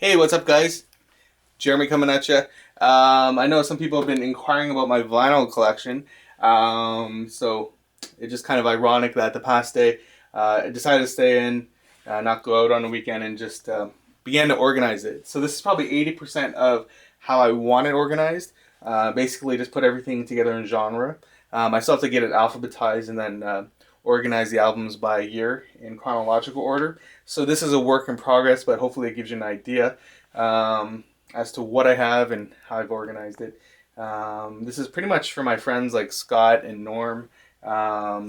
Hey, what's up, guys? Jeremy coming at you. I know some people have been inquiring about my vinyl collection, so it's just kind of ironic that the past day I decided to stay in, not go out on the weekend, and just began to organize it. So this is probably 80% of how I want it organized. Basically, just put everything together in genre. I still have to get it alphabetized and then organize the albums by year in chronological order. So this is a work in progress, but hopefully it gives you an idea as to what I have and how I've organized it. This is pretty much for my friends like Scott and Norm, a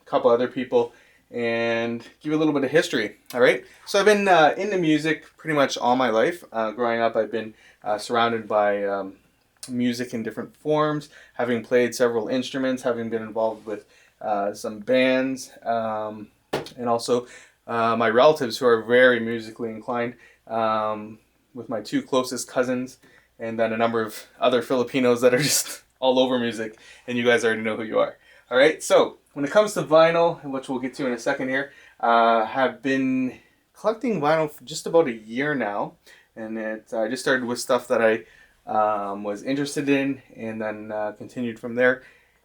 couple other people, and give you a little bit of history. All right. So I've been into music pretty much all my life. Growing up, I've been surrounded by music in different forms, having played several instruments, having been involved with some bands, and also my relatives who are very musically inclined, with my two closest cousins, and then a number of other Filipinos that are just all over music, and you guys already know who you are. All right, so when it comes to vinyl, which we'll get to in a second here, have been collecting vinyl for just about a year now, and I just started with stuff that I was interested in, and then continued from there,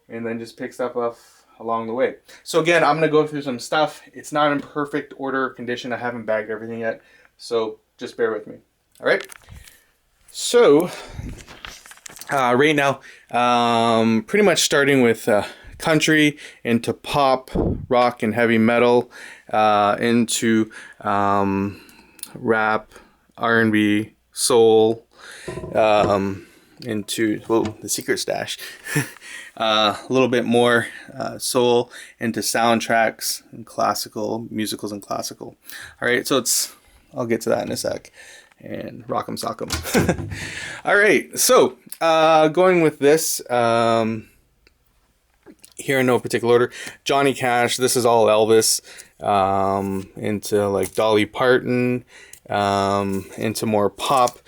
and then just picked stuff up along the way. So again, I'm going to go through some stuff. It's not in perfect order or condition. I haven't bagged everything yet, so just bear with me. All right. So right now, pretty much starting with country into pop, rock, and heavy metal, into rap, R&B, soul, into the secret stash. A little bit more soul into soundtracks and classical musicals and classical. All right, so I'll get to that in a sec. And rock'em sock'em. All right, so going with this here in no particular order. Johnny Cash. This is all Elvis. Into like Dolly Parton. Into more pop.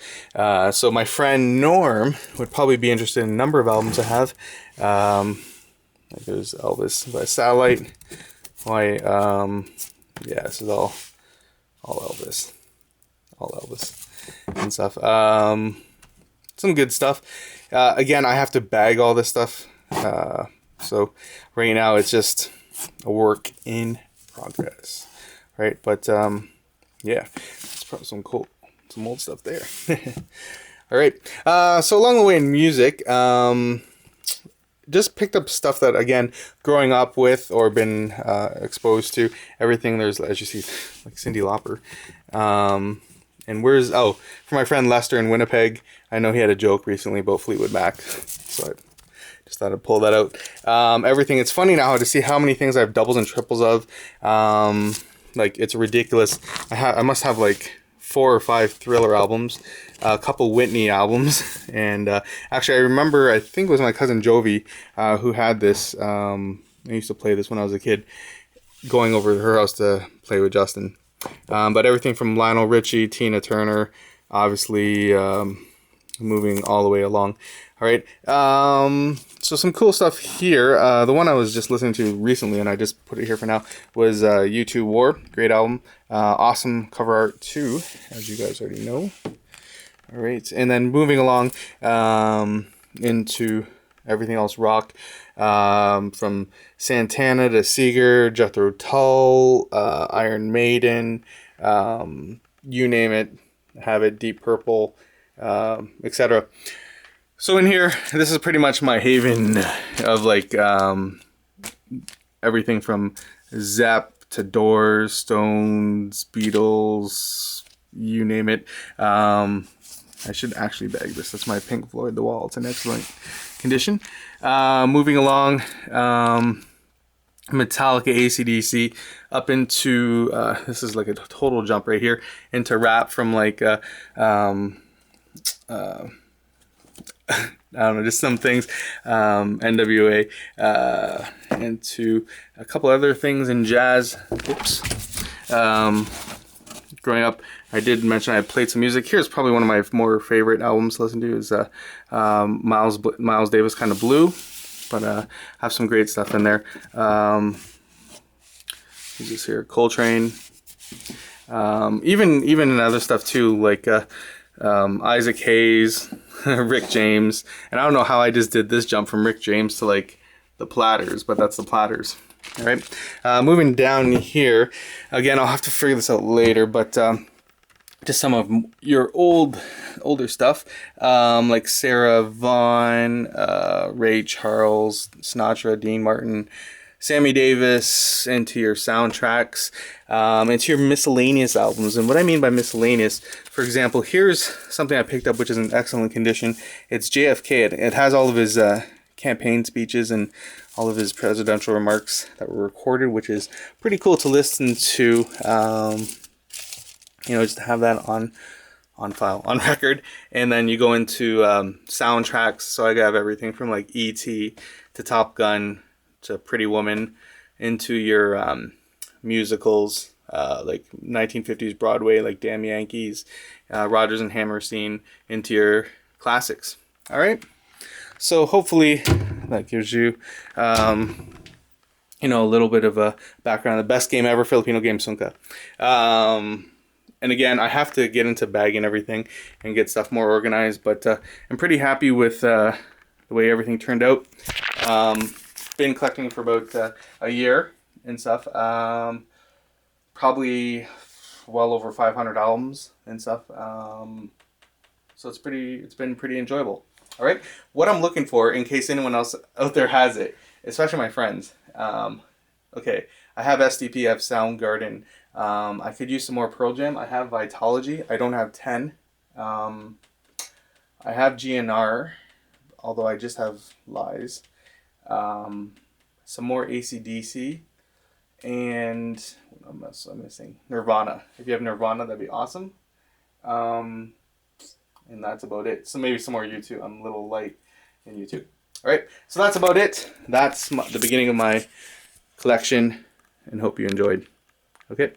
So my friend Norm would probably be interested in a number of albums I have. There's Elvis by Satellite. Yeah, this is all Elvis. All Elvis and stuff. Some good stuff. Again, I have to bag all this stuff. So right now it's just a work in progress. Right? But yeah, it's probably some old stuff there. All right. So along the way in music, just picked up stuff that, again, growing up with or been exposed to. Everything there's, as you see, like Cyndi Lauper. And for my friend Lester in Winnipeg, I know he had a joke recently about Fleetwood Mac. So I just thought I'd pull that out. Everything. It's funny now to see how many things I have doubles and triples of. Like, it's ridiculous. I must have like 4 or 5 Thriller albums, a couple Whitney albums, and actually I think it was my cousin Jovi who had this. I used to play this when I was a kid, going over to her house to play with Justin. But everything from Lionel Richie, Tina Turner, obviously moving all the way along. All right, so some cool stuff here. The one I was just listening to recently, and I just put it here for now, was U2 War. Great album. Awesome cover art too, as you guys already know. All right, and then moving along into everything else rock, from Santana to Seeger, Jethro Tull, Iron Maiden, you name it, have it, Deep Purple, etc. So in here, this is pretty much my haven of like everything from Zapp to Doors, Stones, Beatles, you name it. I should actually bag this. That's my Pink Floyd The Wall. It's in excellent condition. Moving along, Metallica, AC/DC, up into this is like a total jump right here into rap, from like I don't know, just some things, NWA, into a couple other things in jazz. Oops. Growing up, I did mention I played some music. Here's probably one of my more favorite albums to listen to is Miles Davis, kind of Blue, but have some great stuff in there. Who's this here? Coltrane. Even in other stuff too, like Isaac Hayes, Rick James, and I don't know how I just did this jump from Rick James to like the Platters, but that's the Platters. All right, moving down here, again, I'll have to figure this out later, but just some of your older stuff, like Sarah Vaughan, Ray Charles, Sinatra, Dean Martin, Sammy Davis, into your soundtracks, into your miscellaneous albums. And what I mean by miscellaneous, for example, here's something I picked up which is in excellent condition. It's JFK. It has all of his campaign speeches and all of his presidential remarks that were recorded, which is pretty cool to listen to. Just to have that on file, on record. And then you go into soundtracks. So I have everything from like E.T. to Top Gun to Pretty Woman, into your musicals, like 1950s Broadway, like Damn Yankees, Rodgers and Hammerstein, into your classics. All right. So hopefully that gives you, a little bit of a background. The best game ever, Filipino game, Sungka. And again, I have to get into bagging everything and get stuff more organized, but I'm pretty happy with the way everything turned out. Been collecting for about a year and stuff. Probably well over 500 albums and stuff. So it's been pretty enjoyable. All right, what I'm looking for, in case anyone else out there has it, especially my friends. Okay, I have SDP, I have Soundgarden. I could use some more Pearl Jam. I have Vitology. I don't have 10. I have GNR, although I just have Lies. Some more AC/DC. And what else am I missing? Nirvana. If you have Nirvana, that'd be awesome. And that's about it. So maybe some more U2. I'm a little light in U2. All right, so that's about it. That's the beginning of my collection, and hope you enjoyed. Okay.